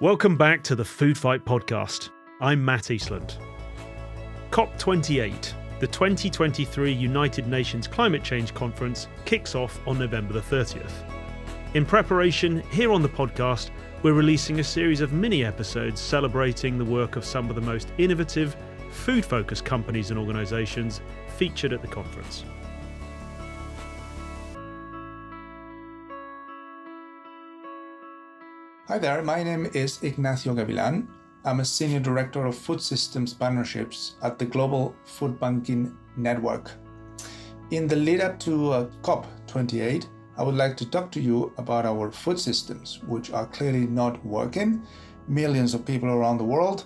Welcome back to the Food Fight podcast. I'm Matt Eastland. COP28, the 2023 United Nations Climate Change Conference, kicks off on November the 30th. In preparation, here on the podcast, we're releasing a series of mini episodes celebrating the work of some of the most innovative, food-focused companies and organisations featured at the conference. Hi there, my name is Ignacio Gavilan. I'm a Senior Director of Food Systems Partnerships at the Global Food Banking Network. In the lead up to COP28, I would like to talk to you about our food systems, which are clearly not working. Millions of people around the world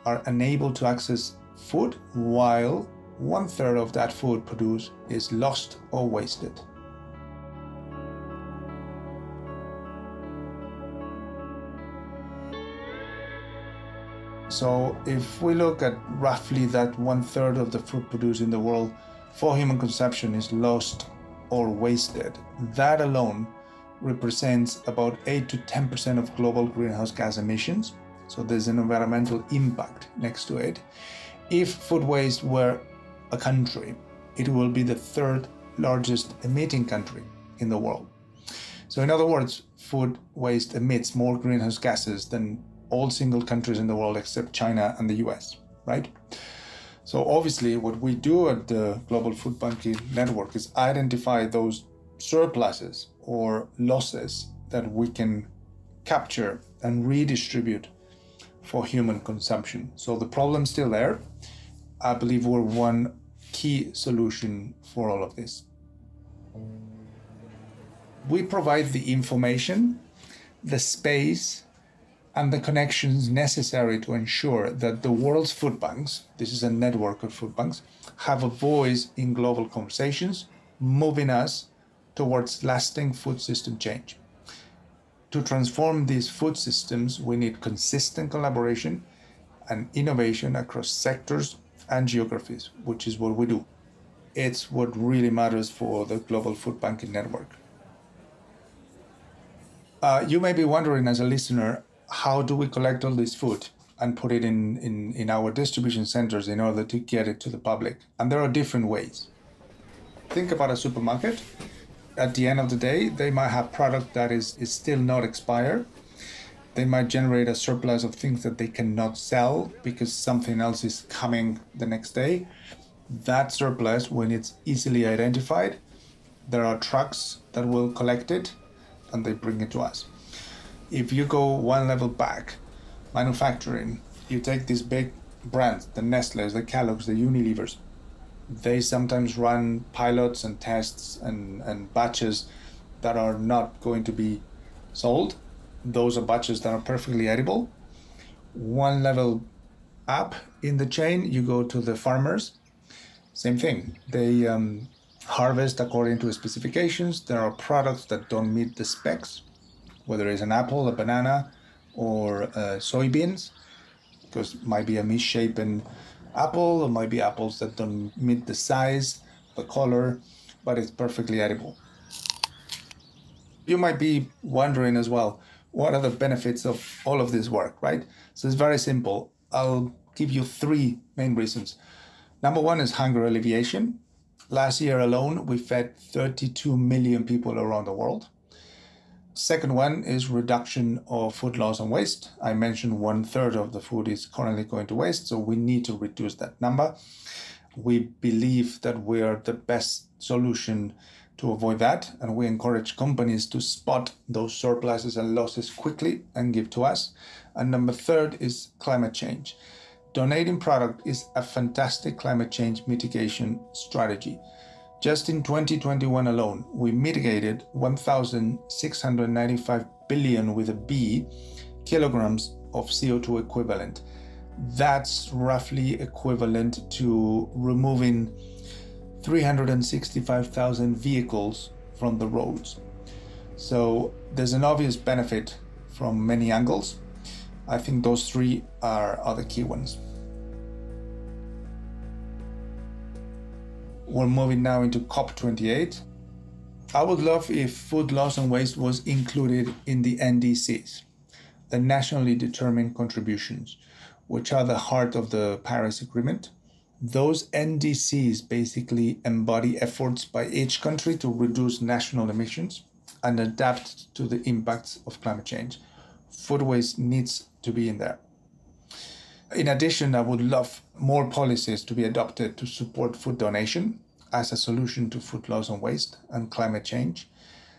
are unable to access food, while 1/3 of that food produced is lost or wasted. So if we look at roughly that 1/3 of the food produced in the world for human consumption is lost or wasted, that alone represents about 8 to 10% of global greenhouse gas emissions. So there's an environmental impact next to it. If food waste were a country, it will be the 3rd largest emitting country in the world. So in other words, food waste emits more greenhouse gases than all single countries in the world except China and the US, right? So obviously what we do at the Global Food Banking Network is identify those surpluses or losses that we can capture and redistribute for human consumption. So the problem's still there. I believe we're one key solution for all of this. We provide the information, the space, and the connections necessary to ensure that the world's food banks, this is a network of food banks, have a voice in global conversations, moving us towards lasting food system change. To transform these food systems, we need consistent collaboration and innovation across sectors and geographies, which is what we do. It's what really matters for the Global Food Banking Network. You may be wondering as a listener, how do we collect all this food and put it in our distribution centers in order to get it to the public? And there are different ways. Think about a supermarket. At the end of the day, they might have product that is still not expired. They might generate a surplus of things that they cannot sell because something else is coming the next day. That surplus, when it's easily identified, there are trucks that will collect it and they bring it to us. If you go one level back, manufacturing, you take these big brands, the Nestle's, the Kellogg's, the Unilever's, they sometimes run pilots and tests and batches that are not going to be sold. Those are batches that are perfectly edible. One level up in the chain, you go to the farmers. Same thing. They harvest according to specifications. There are products that don't meet the specs, whether it's an apple, a banana, or soybeans, because it might be a misshapen apple, or might be apples that don't meet the size, the color, but it's perfectly edible. You might be wondering as well, what are the benefits of all of this work, right? So it's very simple. I'll give you 3 main reasons. Number 1 is hunger alleviation. Last year alone, we fed 32 million people around the world. Second one is reduction of food loss and waste. I mentioned 1/3 of the food is currently going to waste, so we need to reduce that number. We believe that we are the best solution to avoid that, and we encourage companies to spot those surpluses and losses quickly and give to us. And number 3 is climate change. Donating product is a fantastic climate change mitigation strategy. Just in 2021 alone, we mitigated 1,695 billion with a B kilograms of CO2 equivalent. That's roughly equivalent to removing 365,000 vehicles from the roads. So there's an obvious benefit from many angles. I think those 3 are the key ones. We're moving now into COP28. I would love if food loss and waste was included in the NDCs. the nationally determined contributions, which are the heart of the Paris Agreement. Those NDCs basically embody efforts by each country to reduce national emissions and adapt to the impacts of climate change. Food waste needs to be in there. In addition, I would love more policies to be adopted to support food donation as a solution to food loss and waste and climate change.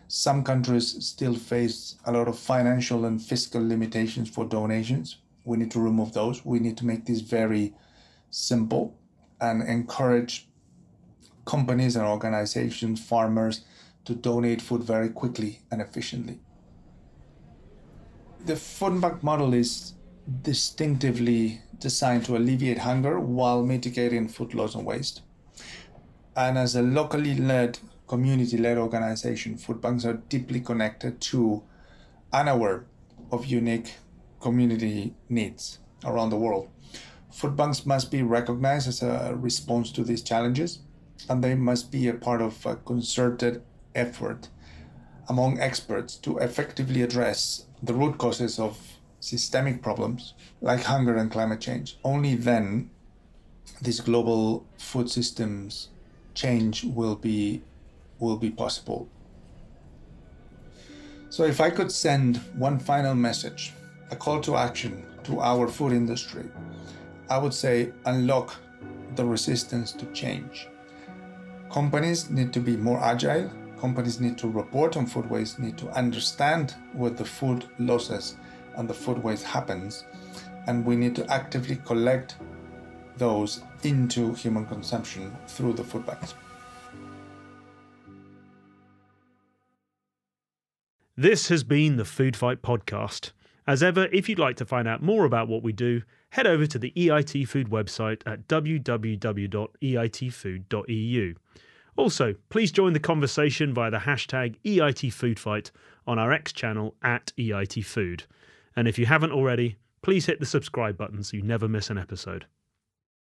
Some countries still face a lot of financial and fiscal limitations for donations. We need to remove those. We need to make this very simple and encourage companies and organizations, farmers, to donate food very quickly and efficiently. The food bank model is distinctively designed to alleviate hunger while mitigating food loss and waste. And as a locally led, community-led organization, food banks are deeply connected to and aware of unique community needs around the world. Food banks must be recognized as a response to these challenges, and they must be a part of a concerted effort among experts to effectively address the root causes of systemic problems like hunger and climate change. Only then this global food systems change will be possible. So if I could send one final message, a call to action to our food industry, I would say unlock the resistance to change. Companies need to be more agile. Companies need to report on food waste, need to understand where the food losses and the food waste happens, and we need to actively collect those into human consumption through the food banks. This has been the Food Fight podcast. As ever, if you'd like to find out more about what we do, head over to the EIT Food website at www.eitfood.eu. Also, please join the conversation via the hashtag EITFoodFight on our X channel at EITFood. And if you haven't already, please hit the subscribe button so you never miss an episode.